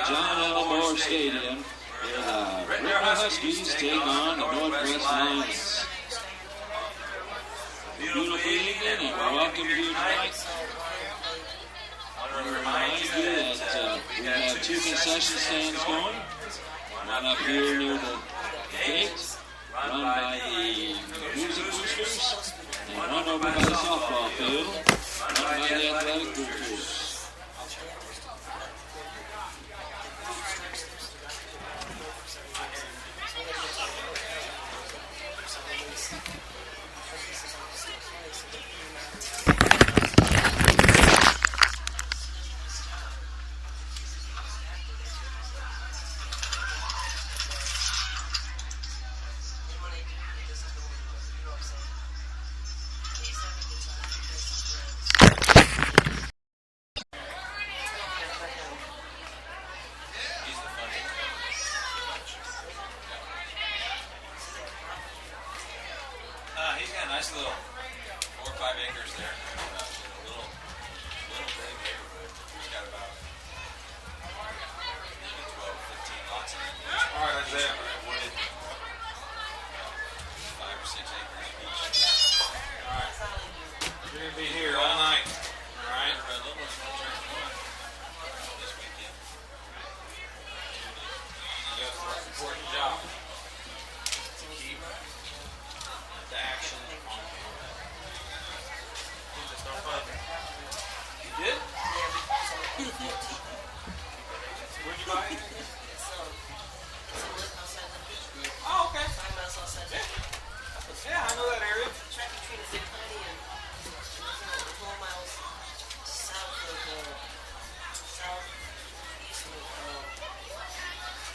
John Elmore Stadium, where the Ritenour Huskies take on the Northwest Lions. Beautiful evening, and welcome here tonight. I want to remind you that we have two concession stands going. One up here near the gate, run by the Music Boosters, and one over by the softball field, run by the Athletic Boosters. He's got a nice little 4 or 5 acres there. A little big neighborhood. He's got about maybe 12, 15 lots in it. All right, Isaiah. Wooded. 5 or 6 acres each. All right. You're going to be here all night. All right. This weekend. You got the most important job. To keep the action on camera. You did? Where'd you buy it? Oh, okay. Yeah, I know that area. Track and treat is in Honey and 4 miles south of southeast of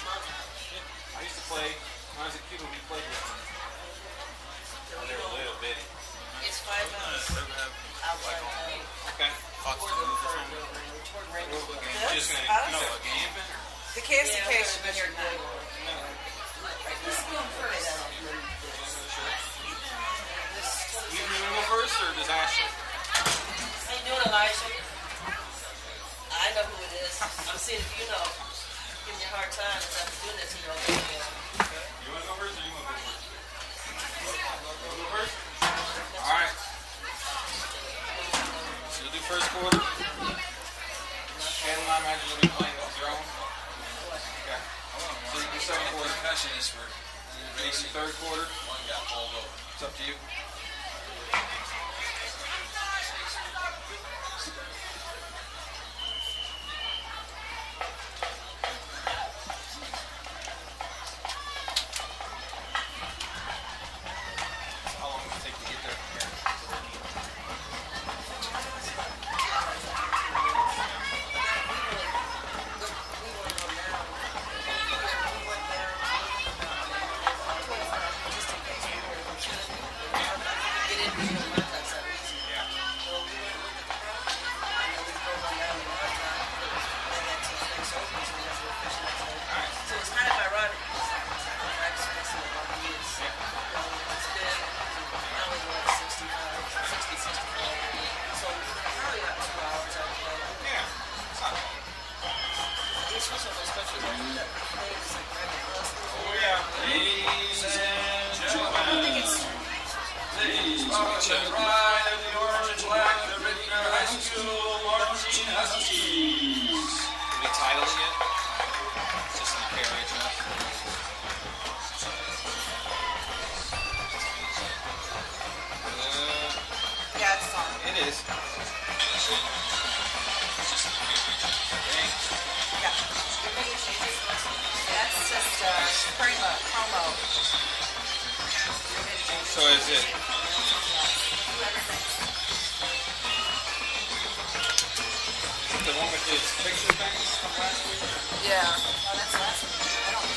Mountain House. I used to play, when I was a kid, we played with them. Oh, they were little bitty. It's 5 miles outside of town. Okay. You're just going to, a game? The KFC case has been here today. You want to go first, or does Ashley? How you doing, Elijah? I know who it is. I'm seeing if you know. Giving you a hard time because I'm doing this, you know. You want to go first, or you want to go first? You want to go first? All right. So you'll do first quarter. Ken and I imagine you'll be playing with your own. Okay. So you do second quarter. Concussionist for third quarter. One got pulled over. It's up to you. How long does it take to get there from here? Check right of the orange and black, the Ritenour Huskies Varsity Football. Are we titling it? It's just in the KRHS. Yeah, it's on. It is. Yeah. That's just promo. So is it? The one with his picture thing from last week? Yeah. Oh, that's last week. I don't know.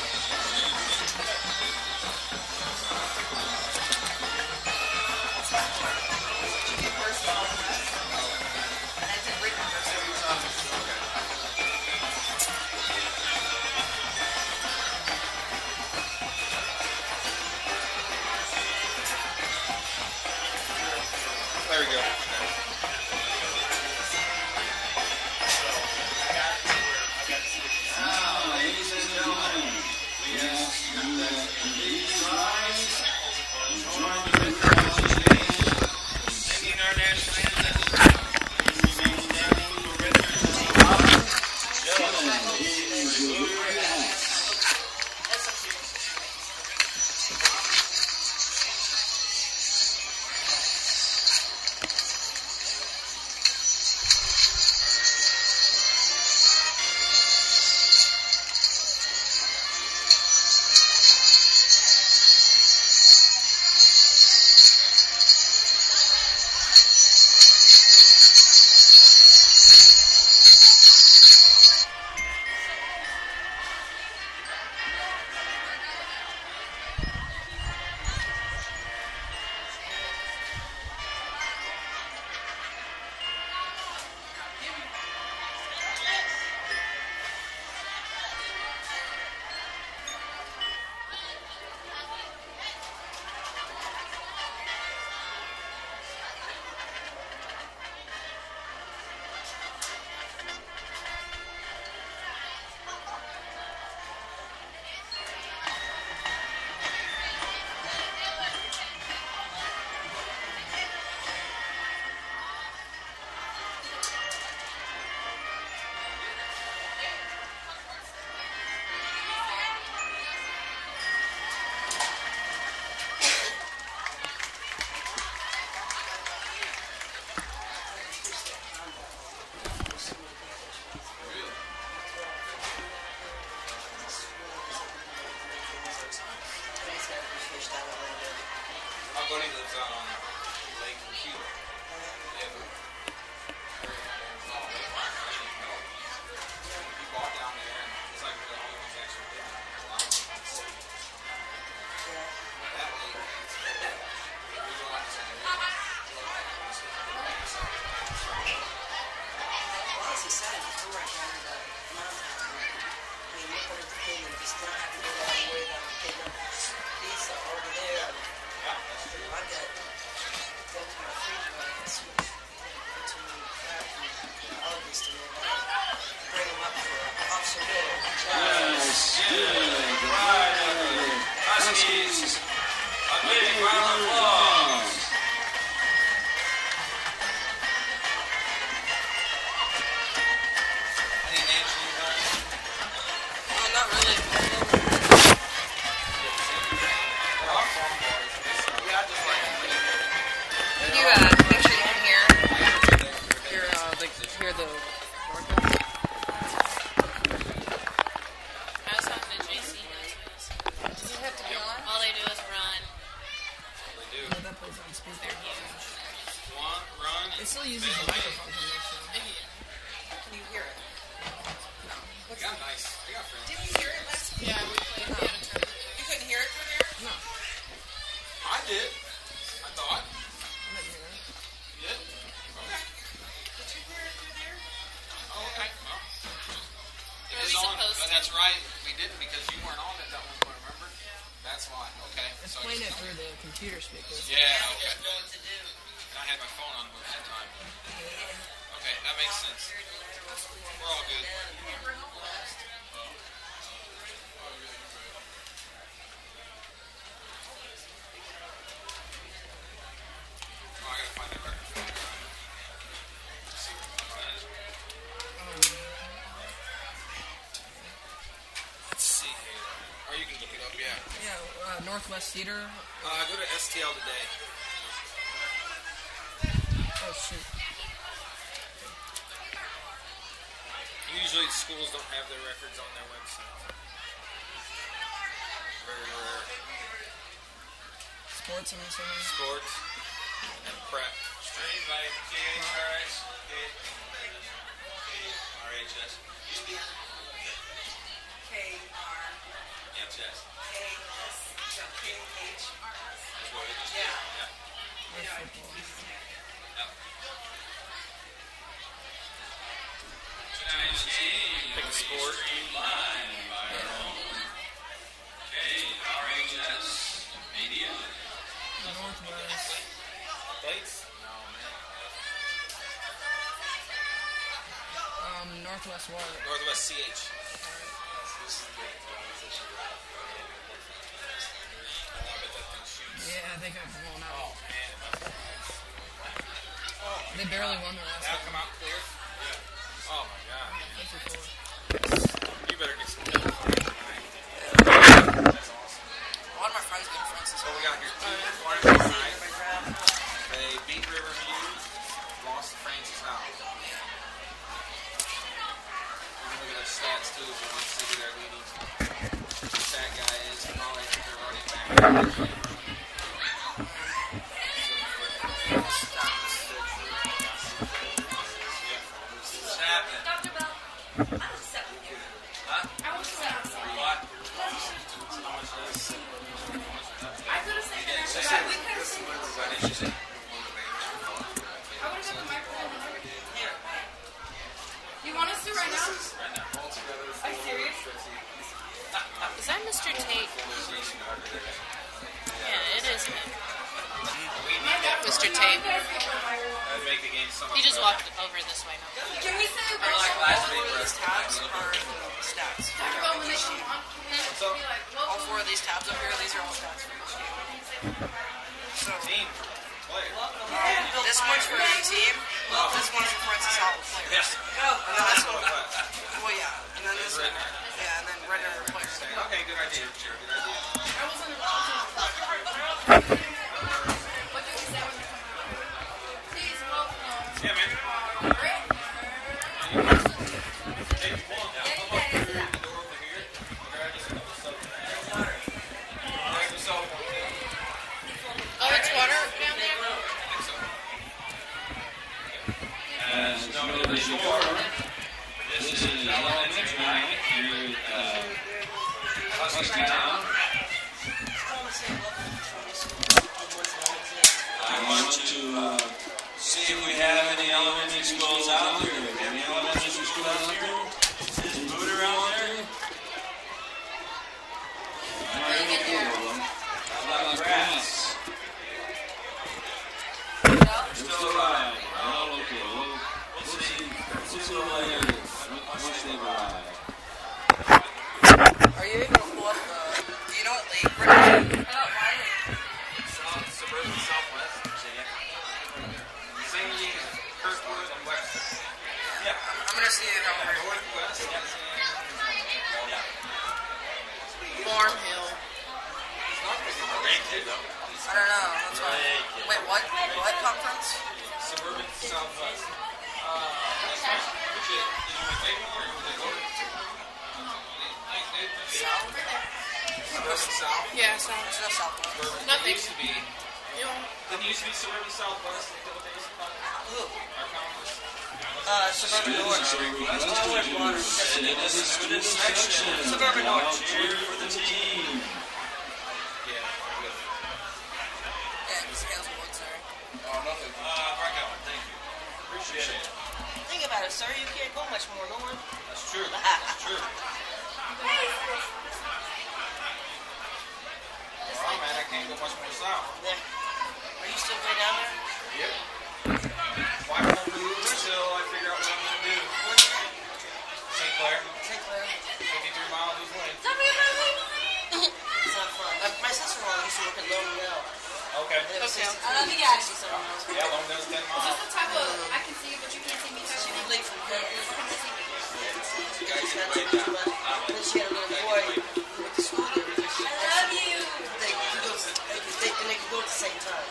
First of all, and I did read the first every time. There we go. least a minute. Bring him up for Officer Miller. Yes, good. Huskies. A big round of applause. Any names you got? Not really. Can you make sure you can hear the broadcast? I was talking to JC. Does it have to be on? All they do is run. No, that plays on speaker. They're huge. Run. It still uses the microphone from this show. Can you hear it? They got nice. They got friends. Didn't you hear it last week? Yeah, we played. We haven't turned it. You couldn't hear it from there? No, I did. I thought. I didn't hear it. You did? Okay. Did you hear it through there? Oh, okay. Well, it Are is we on. supposed to? That's right. We didn't because you weren't on at that one point, remember? That's why. Okay. It's So playing it through the computer speakers. Yeah, I okay. didn't know what to do. And I had my phone on most of the time. Okay, that makes sense. We're all good. Oh, I gotta find that record. Let's see what that is. Let's see here. Or you can look it up, yeah. Yeah, Northwest Theater. Go to STL today. Oh, shoot. Usually schools don't have their records on their website. Very rare. Sports, I'm assuming. Sports and prep. Straight by KRHS. KRHS. KRHS. That's what it is. Yeah. Or football. Pick a sport. KRHS Media. Northwest. Plates? No, man. Northwest what? Northwest CH. Yeah, they got blown Oh, out. man. They barely won the last That'll one. come out clear? Yeah. Oh, my God, man. 54. You better get some. That's awesome. A lot of my friends got friends. So we got here two Florida tonight. They beat Riverview, lost to Francis House. We're going to look at their stats, too, if you want to see who their leading stat guy is. Probably their running back. You want us to right now? Are you serious? Is that Mr. Tate? Yeah, it is him. Mr. Tate. That'd make the game so much He just better. walked over this way now. Can we say Like last week, where These tabs are stats. All four of these tabs up here, these are all stats for this game. So, team player. this one's for the team. This one's for Francis Hall players. Yes. And then this one, well, yeah. And then this one, yeah, and then regular players. Okay, good idea. Sure, good idea. Yeah, man. Hey, come on now. Come up through the door over here. Grab yourself something. Grab yourself one. Oh, it's water down there? I think so. As noted before, this is elementary night here at Husky Town. I want to see if we have any elementary schools out there. Any elementary schools out there? Is Booter out there? How about Grass? They're still alive. Oh, okay. We'll see see once they've arrived. Are you able to pull up the... Do you know what league we're in? Suburban Southwest Virginia. Same league as Kirkwood and West. Yeah. I'm going to see it over. Northwest is in... Yeah. Farm Hill. It's not ranked, though. I don't know. That's why. Wait, what? What conference? Suburban Southwest. Which is, South? Suburban South? Yeah, so It's not Southwest. Suburban. Nothing. It used to be. Didn't it used to be Suburban Southwest? Is that what they used to call it? Ooh. Our conference? Suburban North. And it is a student section. Suburban North. Now cheer for the team. Yeah. Yeah, because he has one, sir. Oh, nothing. Right out. Thank you. Appreciate it. Think about it, sir. You can't go much more north. That's true. That's true. Well, man, I can't go much more south. Yeah. Are you still going down there? Yep. Why don't I move until I figure out what I'm going to do? St. Clair. St. Clair. 53 miles each way. It's not fun. My sister-in-law used to work at Lone Mill. Okay. It was Okay. 60, I love you guys. 67 miles. Yeah, Longdale's 10 Is miles. this the type of I can see you, but you can't see me type She thing? lived from there. You guys did a great job. Then she had a little boy who went to school there. I love you. They could go at the same time.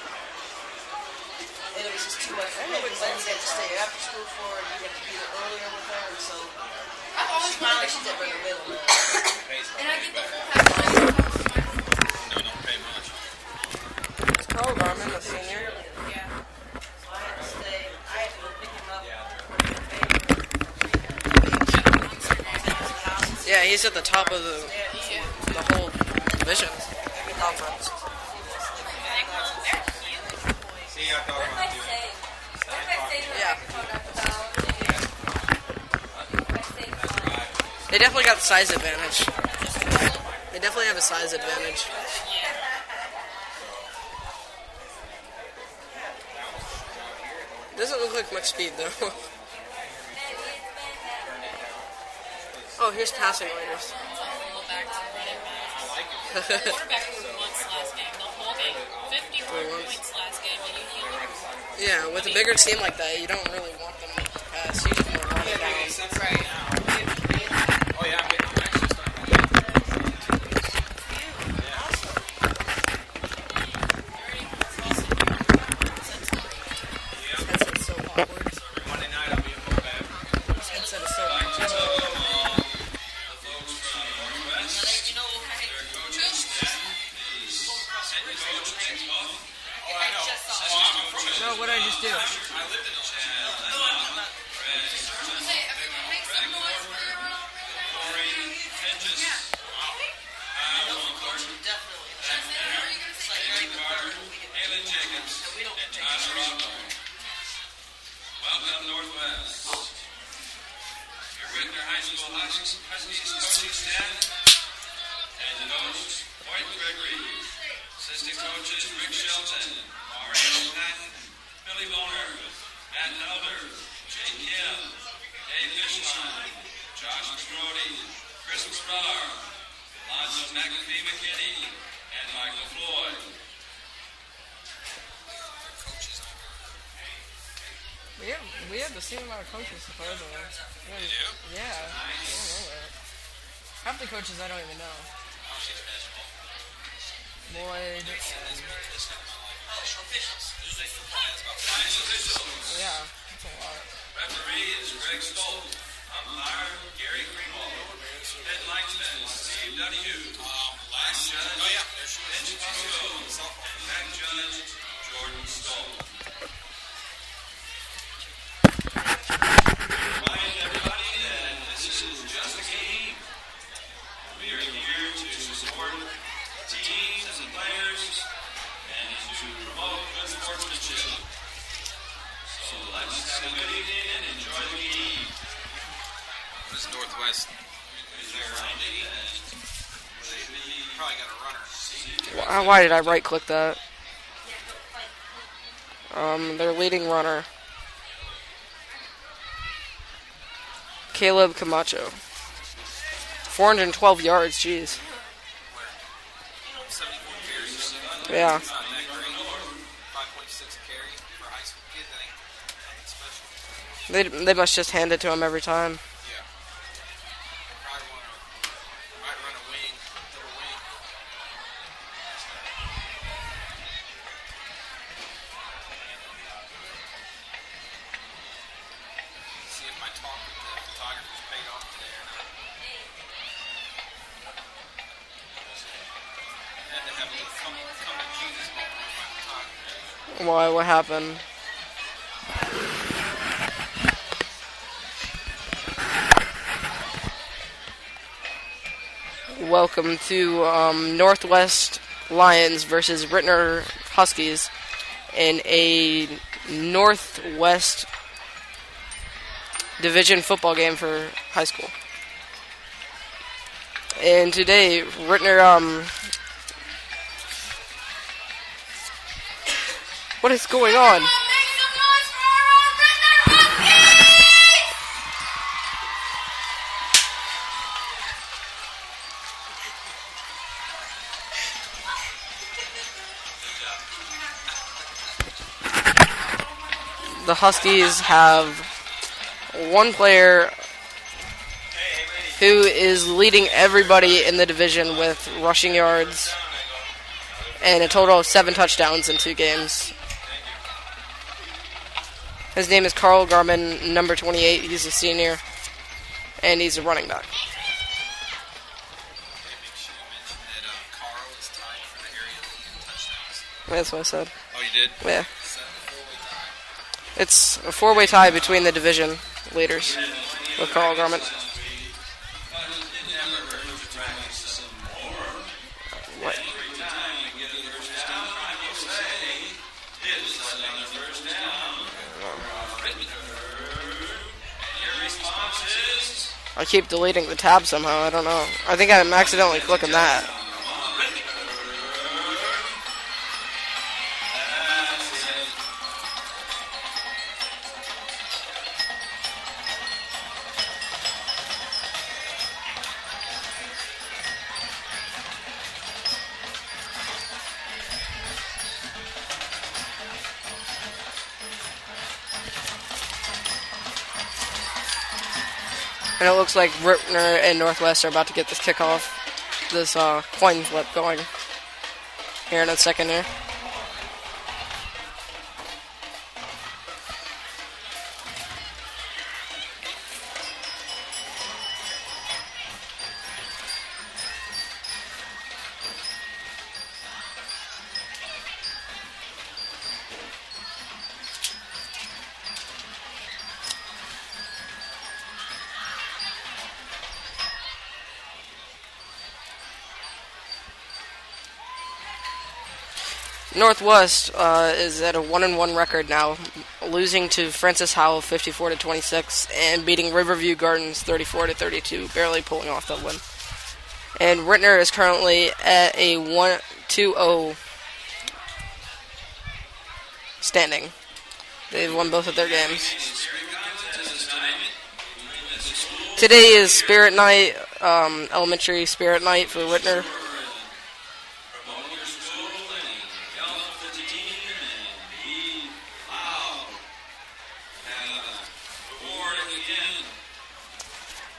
And it was just too much. I remember Lindsay had to stay after school for her, and you had to be there earlier with her, and so I've always she finally wanted she to did go right in the middle now. and I get the full package. No, don't pay much. Is Carl Garman a senior? Yeah. So I had to stay. I had to go pick him up. Yeah, he's at the top of the whole division. Conference. See, I thought about doing it. Yeah. They definitely got the size advantage. They definitely have a size advantage. Doesn't look like much speed though. Oh, here's passing leaders. Quarterback threw once last game, the whole game. 54 points last game, and you only Yeah, with a bigger team like that, you don't really want them to pass. You just want to run it down. Right. Oh, yeah, I'm actually starting to This headset's so awkward. Monday night, I'll be in Moab. This headset is so awkward. No, what did I just do? Welcome, Northwest. Your Ritenour Huskies coaching staff and the coach, Boyd Gregory, assistant coaches, Rick Shelton, Mario Patton, Billy Boner, Matt Elder, Jay Kim, Dave Fishline, Josh McGrody, Chris Star, Lonzo McAfee McKinney, and Michael Floyd. We have the same amount of coaches, supposedly. Yeah. I don't know that. Half the coaches I don't even know. Lloyd. Yeah, that's a lot. Referee is Greg Stoll. Umpire, Gary Greenwald. Head linesman, Steve Donahue. Last judge, Vince Fusco. And back judge, Jordan Stoll. Remind everybody that this is just a game. We are here to support teams and players and to promote good sportsmanship. So let's have a good evening and enjoy the game. This is Northwest. Probably got a runner. Why did I right click that? Their leading runner. Caleb Camacho. 412 yards, jeez. 74 carries. Yeah. It's not that great. 5.6 a carry for a high school kid. That ain't nothing special. They must just hand it to him every time. Yeah. Probably might run a wing, double wing. See if my talk with the photographers paid off today or not. Had to have a little come to Jesus moment with my photographer. Why? What happened? Welcome to Northwest Lions versus Ritenour Huskies in a Northwest Division football game for high school. And today, Ritenour, what is going on? The Huskies have one player who is leading everybody in the division with rushing yards and a total of 7 touchdowns in 2 games. His name is Carl Garman, number 28. He's a senior, and he's a running back. Make sure you mention that Carl is tied for the area lead in touchdowns. That's what I said. Oh, you did? Yeah. Set the 4-way tie. It's a 4-way tie between the division leaders with Carl Garman. What? I keep deleting the tab somehow. I don't know. I think I'm accidentally clicking that. And it looks like Ritenour and Northwest are about to get this kickoff, this coin flip going here in a second here. Northwest is at a 1-1 record now, losing to Francis Howell 54-26 and beating Riverview Gardens 34-32, barely pulling off that win. And Ritenour is currently at a 1-2-0 standing. They've won both of their games. Today is Spirit Night, elementary Spirit Night for Ritenour.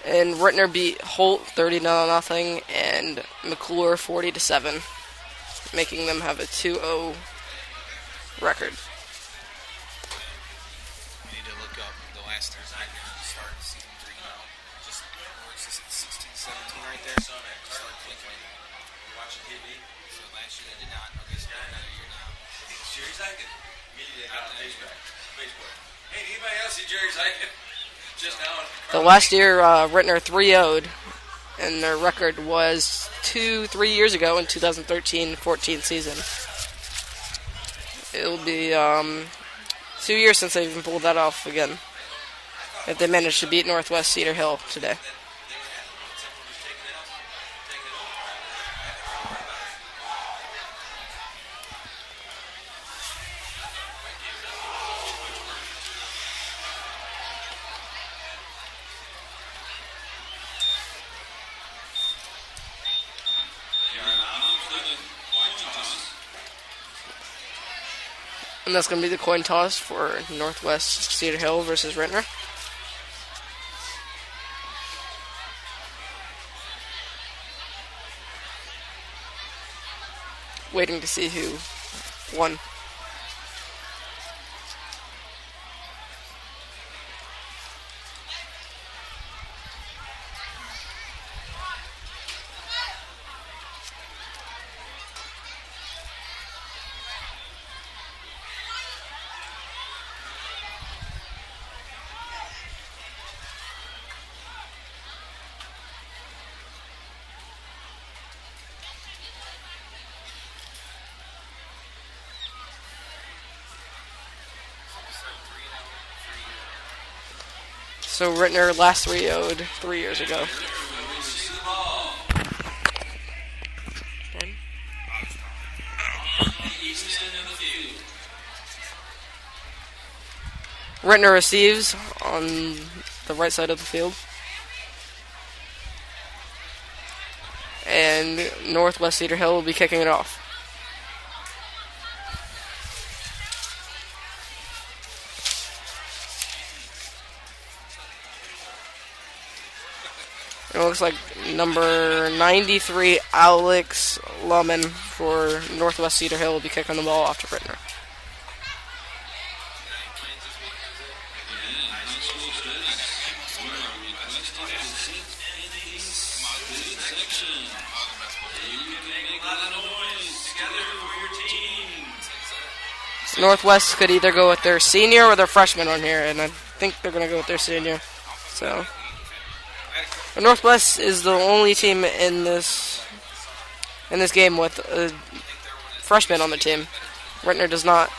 And Ritenour beat Holt 30-0 and McClure 40-7, making them have a 2-0 record. We need to look up the last 3 nights and start season 3 now. Just, or is this 16, 17 right there? Start clicking. You watching TV? So last year they did not. Okay, so another year now. Jerry Zeichen. Immediately got on Facebook. Hey, anybody else see Jerry Zeichen? Just now. The last year, Ritenour 3-0'd, and their record was 3 years ago in 2013-14 season. It'll be 2 years since they've even pulled that off again, if they manage to beat Northwest Cedar Hill today. And that's going to be the coin toss for Northwest Cedar Hill versus Ritenour. Waiting to see who won. So Ritenour last 3-0'd 3 years ago. Ritenour receives on the right side of the field. And Northwest Cedar Hill will be kicking it off. It looks like number 93, Alex Lohman for Northwest Cedar Hill will be kicking the ball off to Ritenour. Northwest could either go with their senior or their freshman on here, and I think they're going to go with their senior. So, Northwest is the only team in this game with a freshman on the team. Ritenour does not.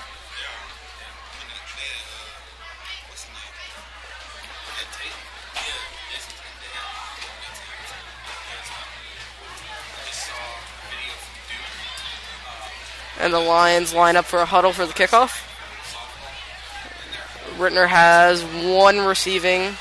And the Lions line up for a huddle for the kickoff. Ritenour has one receiving.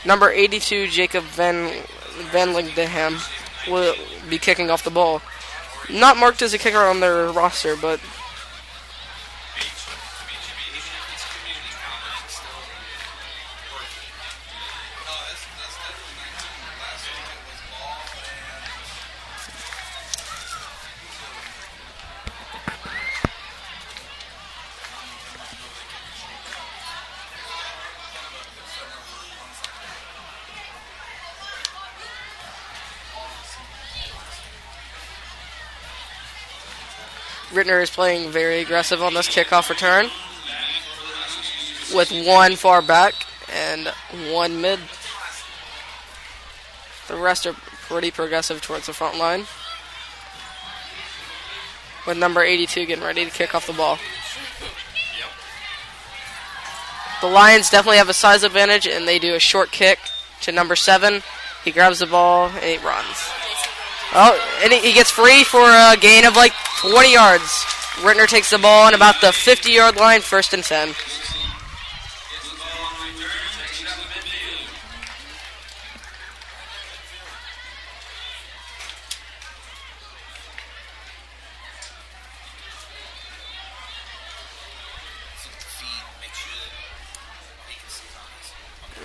Number 82, Jacob Van Lingdeham, will be kicking off the ball. Not marked as a kicker on their roster, but Ritenour is playing very aggressive on this kickoff return with one far back and one mid. The rest are pretty progressive towards the front line, with number 82 getting ready to kick off the ball. The Lions definitely have a size advantage, and they do a short kick to number 7. He grabs the ball and he runs. Oh, and he gets free for a gain of like 20 yards. Ritenour takes the ball on about the 50-yard line, 1st and 10.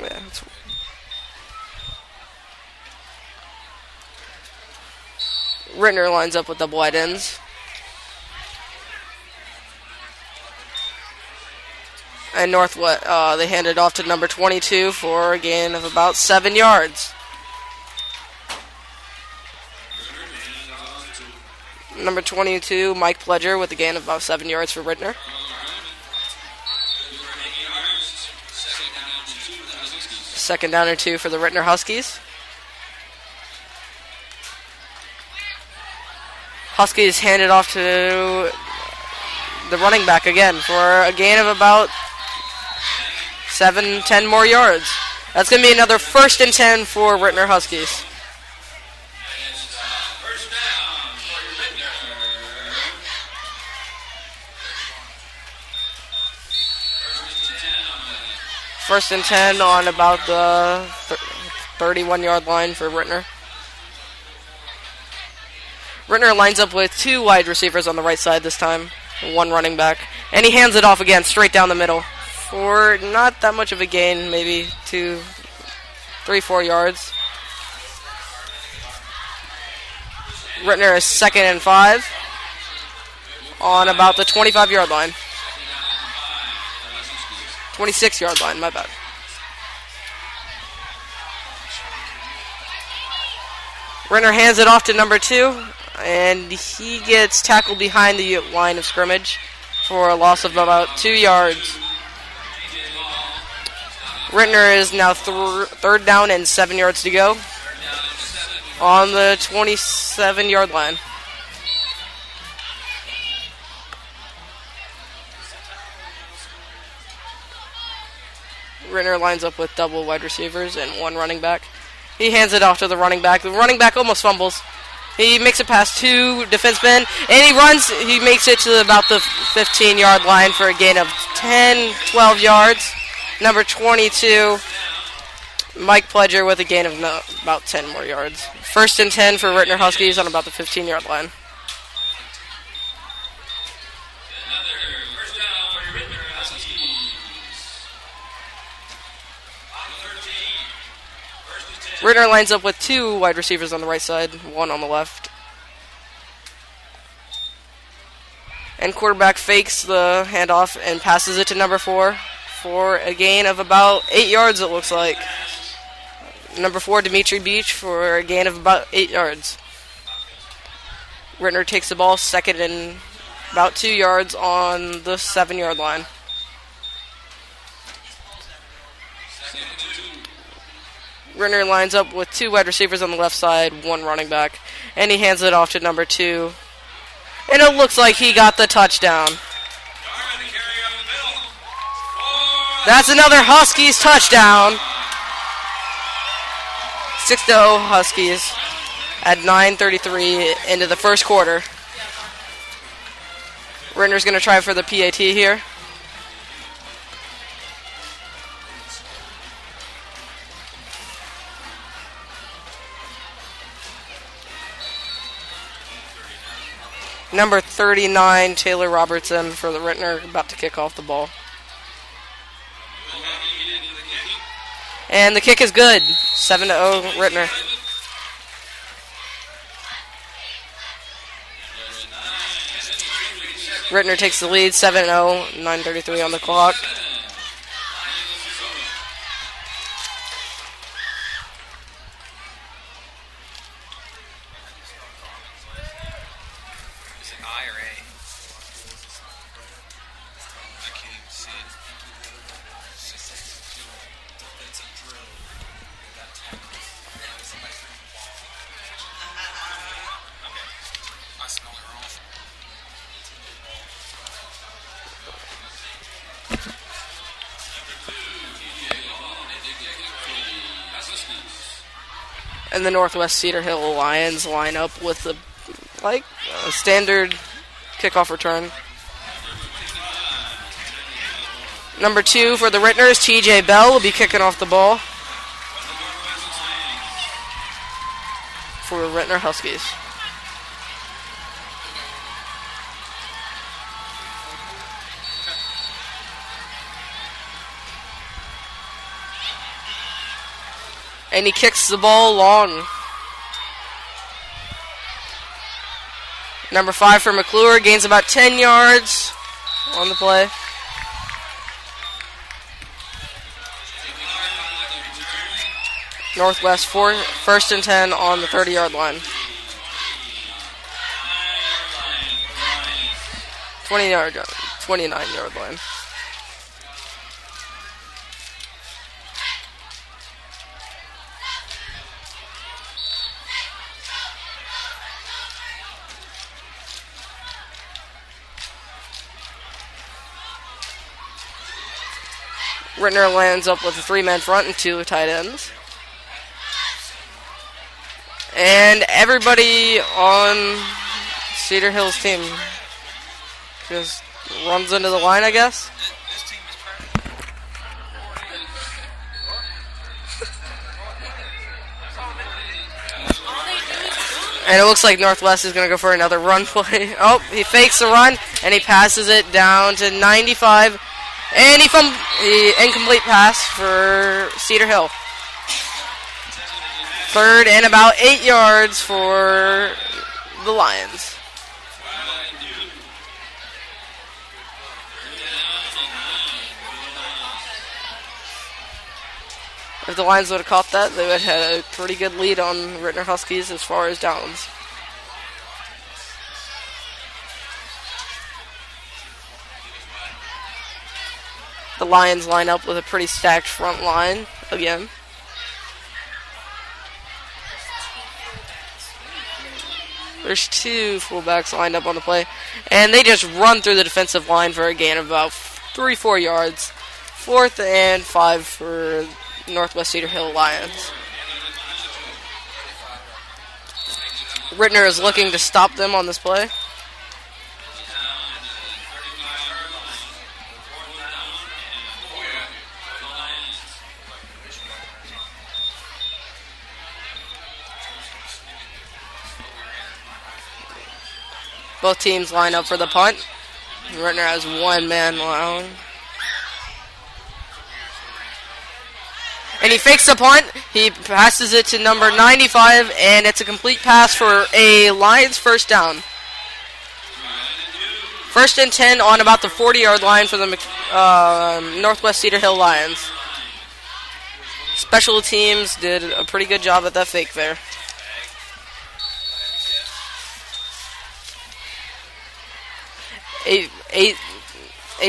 Yeah, Ritenour lines up with the wide ends. And Northwest, they hand it off to number 22 for a gain of about 7 yards. Number 22, Mike Pledger, with a gain of about 7 yards for Ritenour. Second down and 2 for the Ritenour Huskies. Huskies hand it off to the running back again for a gain of about 7-10 more yards. That's going to be another 1st and 10 for Ritenour Huskies. First and 10 on about the 31-yard line for Ritenour. Ritenour lines up with 2 wide receivers on the right side this time, 1 running back. And he hands it off again, straight down the middle. For not that much of a gain, maybe 2, 3, 4 yards. Ritenour is 2nd and 5 on about the 25-yard line. 26-yard line, my bad. Ritenour hands it off to number 2, and he gets tackled behind the line of scrimmage for a loss of about 2 yards. Ritenour is now 3rd down and 7 yards to go on the 27-yard line. Ritenour lines up with double wide receivers and 1 running back. He hands it off to the running back. The running back almost fumbles. He makes it past 2 defensemen, and he runs. He makes it to about the 15-yard line for a gain of 10, 12 yards. Number 22, Mike Pledger, with a gain of about 10 more yards. First and 10 for Ritenour Huskies on about the 15-yard line. Ritenour lines up with 2 wide receivers on the right side, 1 on the left. And quarterback fakes the handoff and passes it to number 4 for a gain of about 8 yards, it looks like. Number 4, Dimitri Beach, for a gain of about 8 yards. Ritenour takes the ball, 2nd and about 2 yards on the 7-yard line. Ritenour lines up with 2 wide receivers on the left side, 1 running back, and he hands it off to number 2. And it looks like he got the touchdown. That's another Huskies touchdown. 6-0 Huskies at 9:33 into the first quarter. Ritenour's going to try for the PAT here. Number 39, Taylor Robertson for the Ritenour, about to kick off the ball. And the kick is good. 7-0 Ritenour. Ritenour takes the lead, 7-0, 9:33 on the clock. And the Northwest Cedar Hill Lions line up with a standard kickoff return. Number 2 for the Ritenours, TJ Bell, will be kicking off the ball for Ritenour Huskies. And he kicks the ball long. Number 5 for McClure gains about 10 yards on the play. Northwest 1st and 10 on the 30-yard line. 29-yard line. Ritenour lands up with a 3-man front and 2 tight ends. And everybody on Cedar Hill's team just runs into the line, I guess. And it looks like Northwest is going to go for another run play. Oh, he fakes the run, and he passes it down to 95. And he incomplete pass for Cedar Hill. Third and about 8 yards for the Lions. If the Lions would have caught that, they would have had a pretty good lead on Ritenour Huskies as far as downs. The Lions line up with a pretty stacked front line again. There's 2 fullbacks lined up on the play, and they just run through the defensive line for a gain of about 3-4 yards. 4th and 5 for Northwest Cedar Hill Lions. Ritenour is looking to stop them on this play. Both teams line up for the punt. Ritenour has 1 man long. And he fakes the punt. He passes it to number 95, and it's a complete pass for a Lions first down. 1st and 10 on about the 40-yard line for the Northwest Cedar Hill Lions. Special teams did a pretty good job at that fake there. 8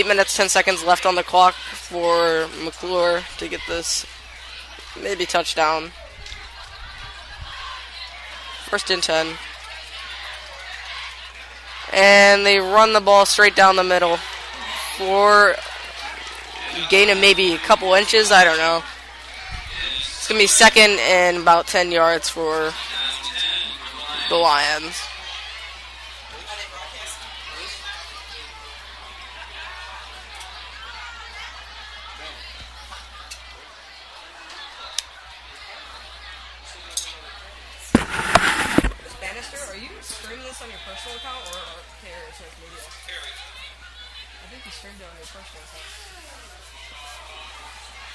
minutes, 10 seconds left on the clock for McClure to get this maybe touchdown. 1st and 10. And they run the ball straight down the middle for a gain of maybe a couple inches. I don't know. It's going to be 2nd and about 10 yards for the Lions. Are you streaming this on your personal account or KRHS Media? I think you streamed it on your personal account.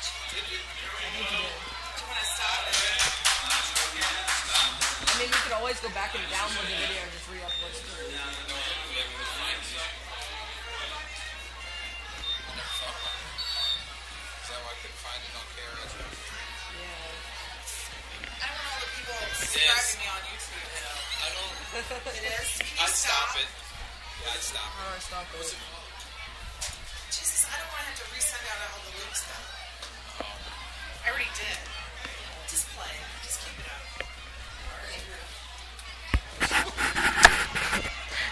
I think you did. I mean, you could always go back and download the video and just re-upload it. Is that why I couldn't find it on KRHS? Yeah. I don't want all the people subscribing me on YouTube. It is? I'd stop it. Yeah, I'd stop it. How do I stop it? Jesus, I don't want to have to resend out all the links though. I already did. Just play. Just keep it up.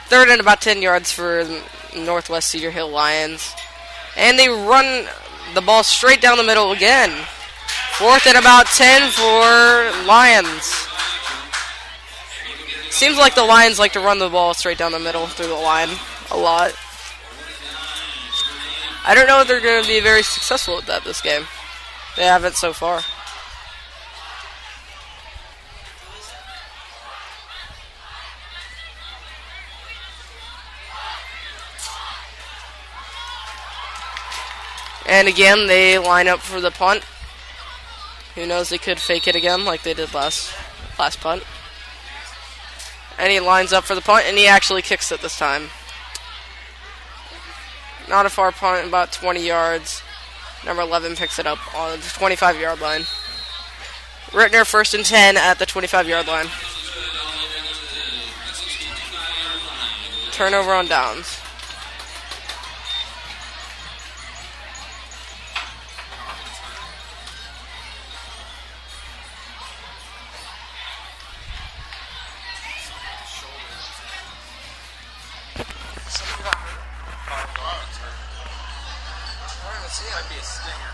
3rd and about 10 yards for Northwest Cedar Hill Lions. And they run the ball straight down the middle again. 4th and about 10 for Lions. Seems like the Lions like to run the ball straight down the middle through the line a lot. I don't know if they're going to be very successful at that this game. They haven't so far. And again, they line up for the punt. Who knows, they could fake it again like they did last punt. And he lines up for the punt, and he actually kicks it this time. Not a far punt, about 20 yards. Number 11 picks it up on the 25-yard line. Ritenour 1st and 10 at the 25-yard line. Turnover on downs. Might be a stinger.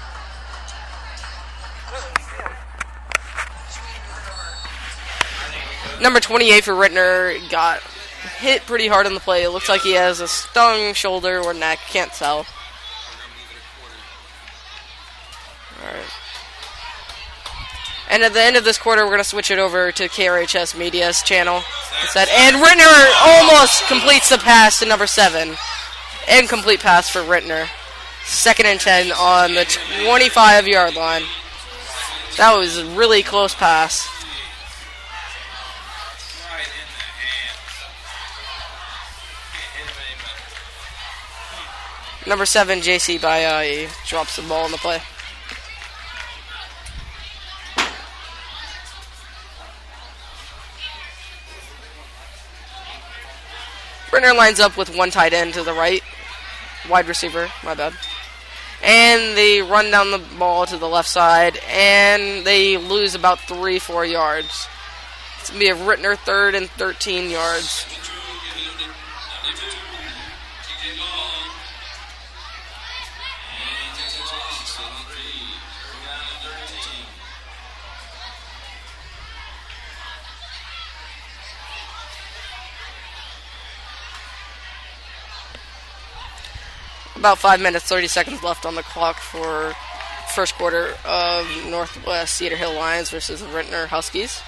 Number 28 for Ritenour got hit pretty hard on the play. It looks like he has a stung shoulder or neck. Can't tell. Alright. And at the end of this quarter, we're going to switch it over to KRHS Media's channel. And Ritenour almost completes the pass to number 7. Incomplete pass for Ritenour. 2nd and 10 on the 25-yard line. That was a really close pass. Right in the hand. Can't hit him any better. Number 7, JC Bayayi, drops the ball in the play. Ritenour lines up with one tight end to the right. Wide receiver, my bad. And they run down the ball to the left side, and they lose about 3-4 yards. It's going to be a Ritenour 3rd and 13 yards. About 5 minutes, 30 seconds left on the clock for first quarter of Northwest Cedar Hill Lions versus the Ritenour Huskies.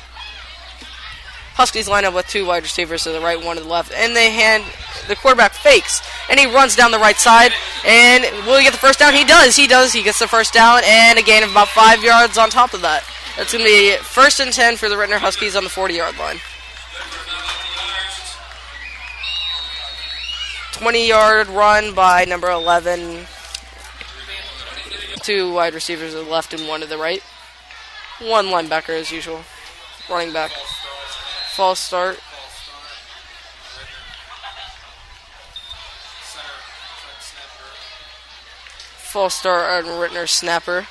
Huskies line up with 2 wide receivers to the right, 1 to the left, and they hand the quarterback fakes, and he runs down the right side, and will he get the first down? He does. He gets the first down, and a gain of about 5 yards on top of that. That's going to be 1st and 10 for the Ritenour Huskies on the 40-yard line. 20-yard run by number 11. 2 wide receivers to the left and 1 to the right. 1 linebacker as usual. Running back. False start. False start on Ritenour snapper.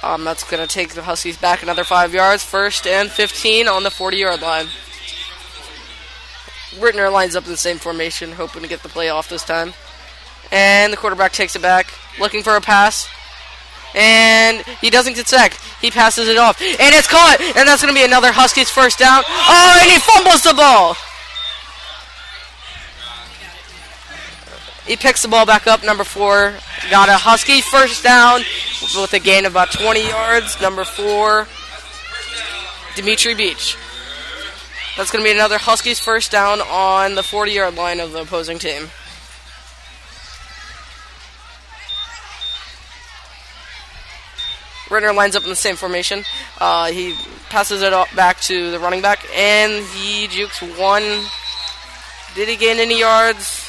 That's going to take the Huskies back another 5 yards. 1st and 15 on the 40-yard line. Ritenour lines up in the same formation, hoping to get the play off this time. And the quarterback takes it back, looking for a pass. And he doesn't get sacked. He passes it off. And it's caught! And that's going to be another Huskies first down. Oh, and he fumbles the ball! He picks the ball back up, number 4. Got a Husky first down with a gain of about 20 yards. Number 4, Dimitri Beach. That's going to be another Huskies first down on the 40-yard line of the opposing team. Ritenour lines up in the same formation. He passes it back to the running back, and he jukes 1. Did he gain any yards?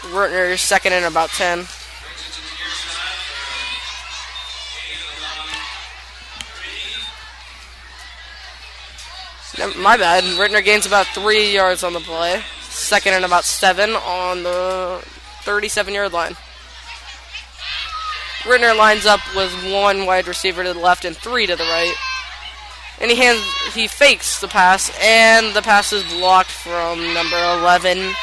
Ritenour 2nd and about 10. My bad. Ritenour gains about 3 yards on the play. 2nd and about 7 on the 37-yard line. Ritenour lines up with 1 wide receiver to the left and 3 to the right. And he fakes the pass, and the pass is blocked from number 11,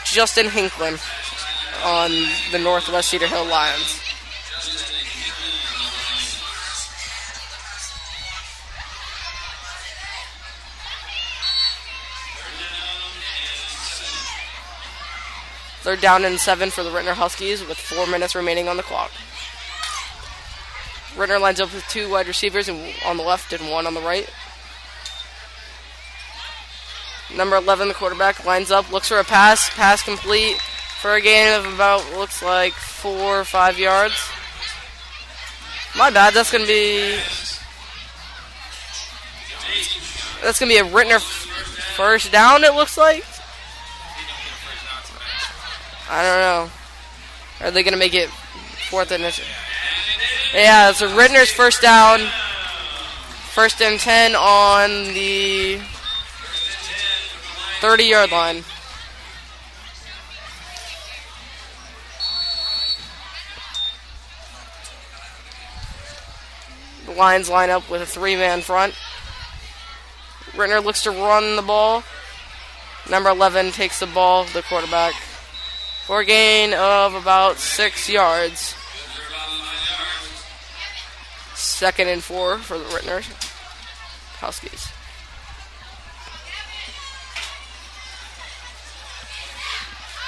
Justin Hinklin, on the Northwest Cedar Hill Lions. They're down in 7 for the Ritenour Huskies with 4 minutes remaining on the clock. Ritenour lines up with 2 wide receivers on the left and 1 on the right. Number 11, the quarterback, lines up, looks for a pass. Pass complete for a gain of about, looks like, 4 or 5 yards. My bad, that's going to be a Ritenour first down, it looks like. I don't know. Are they going to make it 4th and... Yeah, it's a Ritenour's first down. 1st and 10 on the 30-yard line. The Lions line up with a 3-man front. Ritenour looks to run the ball. Number 11 takes the ball, the quarterback, for a gain of about 6 yards. 2nd and 4 for the Ritenour Huskies.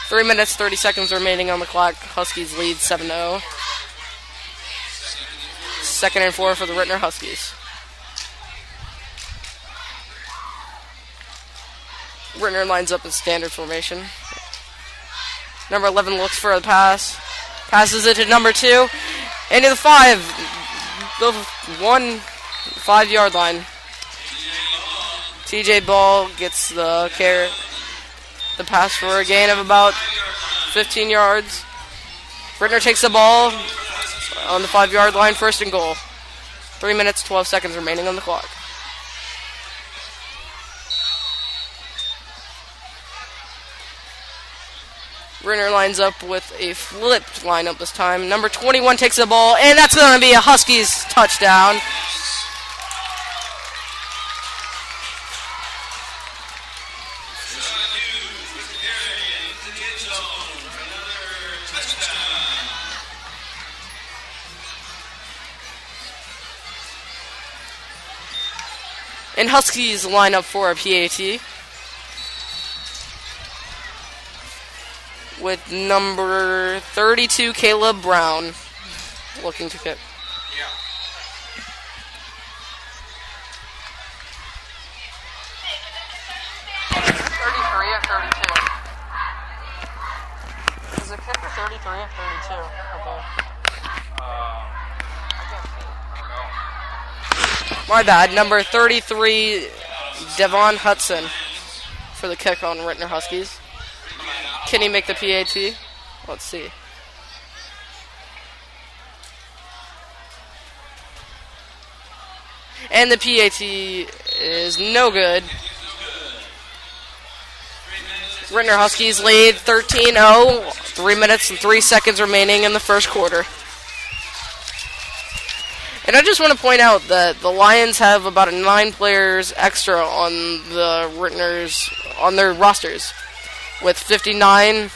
3 minutes, 30 seconds remaining on the clock. Huskies lead 7-0. 2nd and 4 for the Ritenour Huskies. Ritenour lines up in standard formation. Number 11 looks for a pass. Passes it to number 2. Into the 5. The 5-yard line. TJ Ball gets the pass for a gain of about 15 yards. Ritenour takes the ball on the 5-yard line, 1st and goal. 3 minutes, 12 seconds remaining on the clock. Ritenour lines up with a flipped lineup this time. Number 21 takes the ball, and that's going to be a Huskies touchdown. And Huskies line up for a PAT with number 32, Caleb Brown, looking to kick. Yeah. Is it kicker 33 or 32? My bad. Number 33, Devon Hudson for the kick on Ritenour Huskies. Can he make the PAT? Let's see. And the PAT is no good. Ritenour Huskies lead 13-0. 3 minutes and 3 seconds remaining in the first quarter. And I just want to point out that the Lions have about 9 players extra on the Ritenour's on their rosters, with 59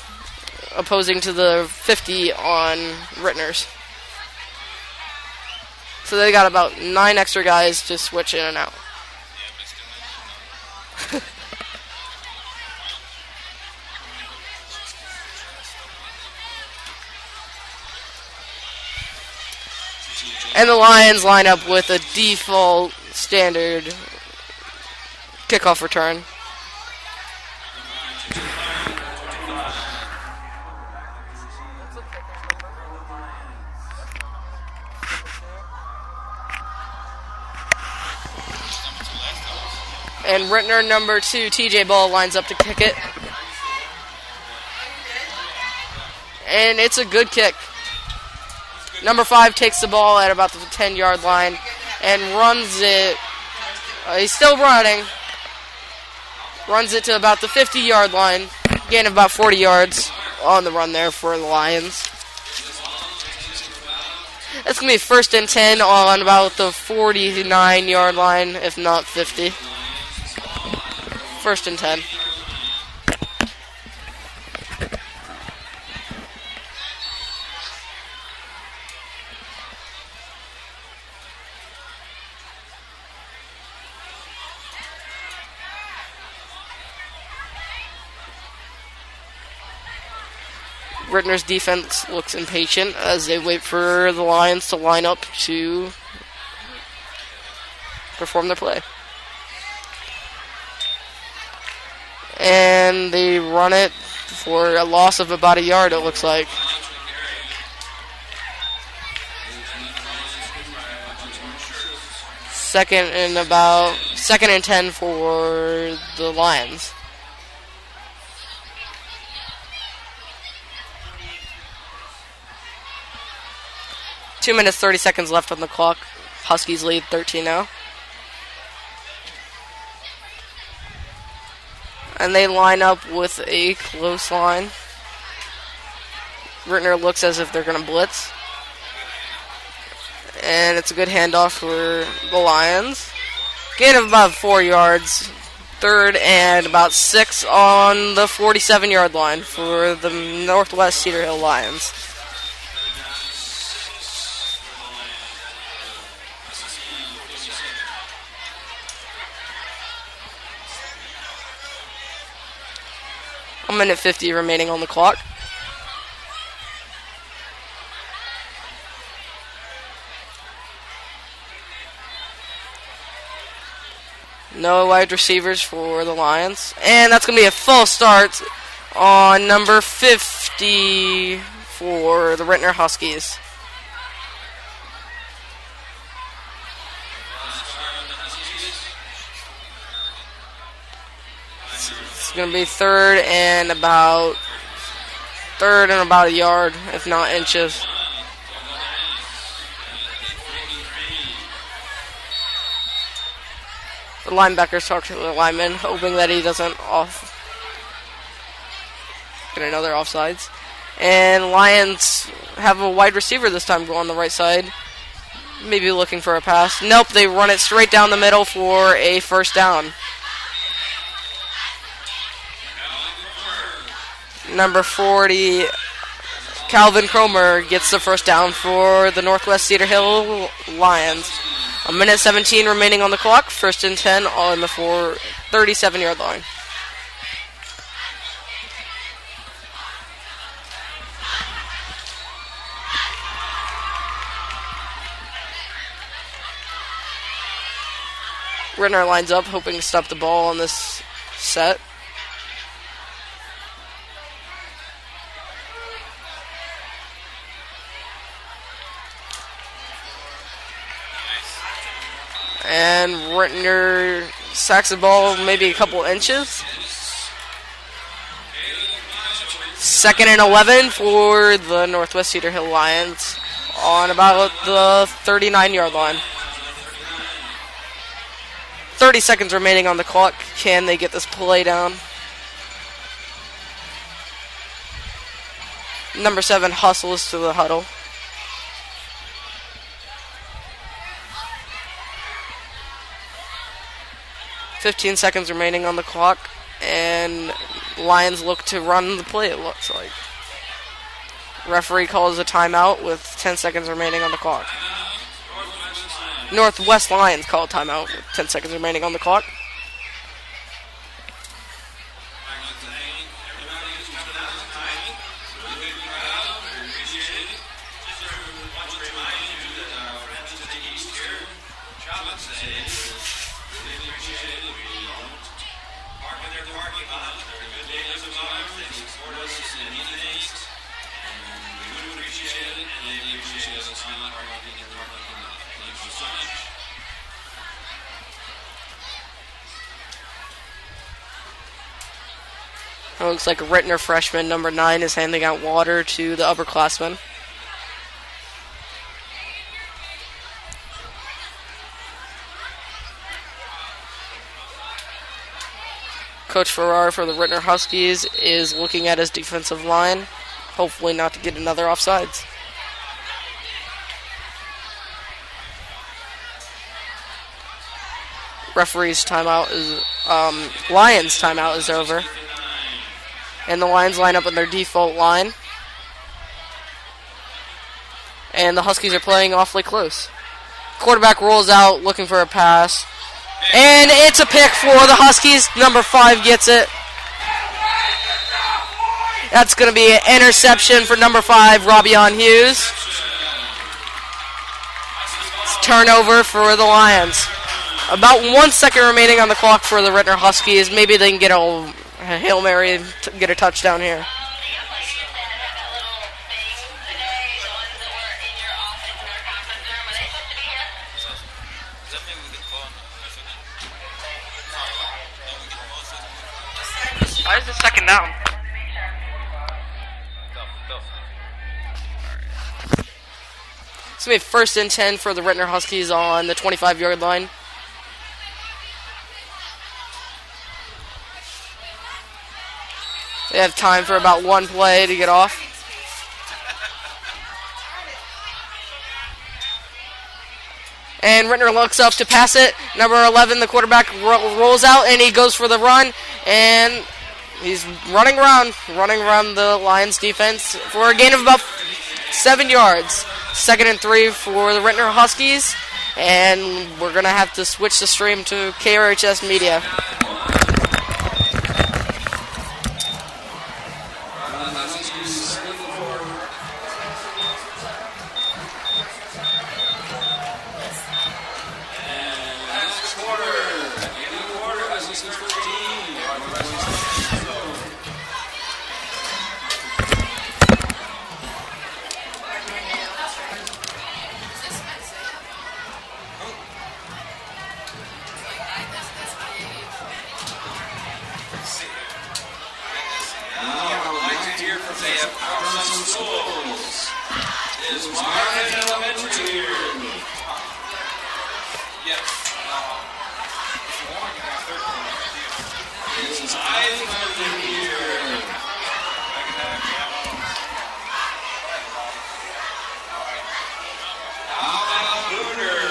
opposing to the 50 on Ritenour's. So they got about 9 extra guys to switch in and out. And the Lions line up with a default standard kickoff return. And Ritenour number 2, TJ Ball, lines up to kick it. And it's a good kick. Number 5 takes the ball at about the 10-yard line and runs it. He's still running. Runs it to about the 50-yard line. Gain of about 40 yards on the run there for the Lions. That's going to be 1st and 10 on about the 49-yard line, if not 50. 1st and 10. Ritenour's defense looks impatient as they wait for the Lions to line up to perform their play. And they run it for a loss of about a yard, it looks like. Second and 10 for the Lions. Two minutes, 30 seconds left on the clock. Huskies lead 13-0. And they line up with a close line. Ritenour looks as if they're going to blitz. And it's a good handoff for the Lions. Gain of about 4 yards. 3rd and about 6 on the 47-yard line for the Northwest Cedar Hill Lions. 1 minute 50 remaining on the clock. No wide receivers for the Lions. And that's going to be a false start on number 50 for the Ritenour Huskies. It's going to be third and about a yard, if not inches. The linebackers talk to the lineman, hoping that he doesn't get another offsides. And Lions have a wide receiver this time go on the right side. Maybe looking for a pass. Nope, they run it straight down the middle for a first down. Number 40, Calvin Cromer, gets the first down for the Northwest Cedar Hill Lions. 1 minute 17 remaining on the clock. 1st and 10 on the 37-yard line. Ritenour lines up, hoping to stop the ball on this set. And Ritenour sacks the ball maybe a couple inches. 2nd and 11 for the Northwest Cedar Hill Lions on about the 39-yard line. 30 seconds remaining on the clock. Can they get this play down? Number 7 hustles to the huddle. .15 seconds remaining on the clock, and Lions look to run the play, it looks like. Referee calls a timeout with 10 seconds remaining on the clock. Northwest Lions call a timeout with 10 seconds remaining on the clock. It looks like a Ritenour freshman, number 9, is handing out water to the upperclassmen. Coach Farrar for the Ritenour Huskies is looking at his defensive line, hopefully not to get another offsides. Referee's timeout is, Lions timeout is over. And the Lions line up in their default line. And the Huskies are playing awfully close. Quarterback rolls out looking for a pass. And it's a pick for the Huskies. Number 5 gets it. That's going to be an interception for number 5, Robbie-On Hughes. It's turnover for the Lions. About 1 second remaining on the clock for the Ritenour Huskies. Maybe they can get a Hail Mary, get a touchdown here. Why is it second down? It's going to be 1st and 10 for the Ritenour Huskies on the 25-yard line. They have time for about one play to get off. And Ritenour looks up to pass it. Number 11, the quarterback, rolls out, and he goes for the run. And he's running around the Lions defense for a gain of about 7 yards. 2nd and 3 for the Ritenour Huskies. And we're going to have to switch the stream to KRHS Media. here from some schools. Is Marvin Elementary here? Yes. If you want, you got third quarter. Is Eichmann here? How about Booner?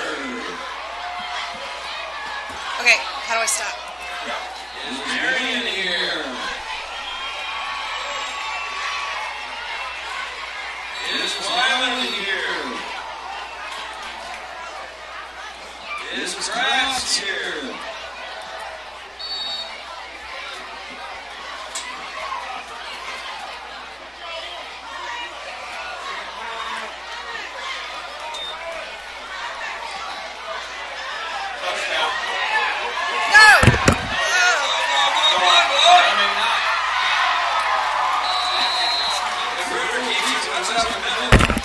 Okay, how do I stop? Is Marion here? Is Wyman here? Is Crafts here? The Bruder keeps it to 7 minutes.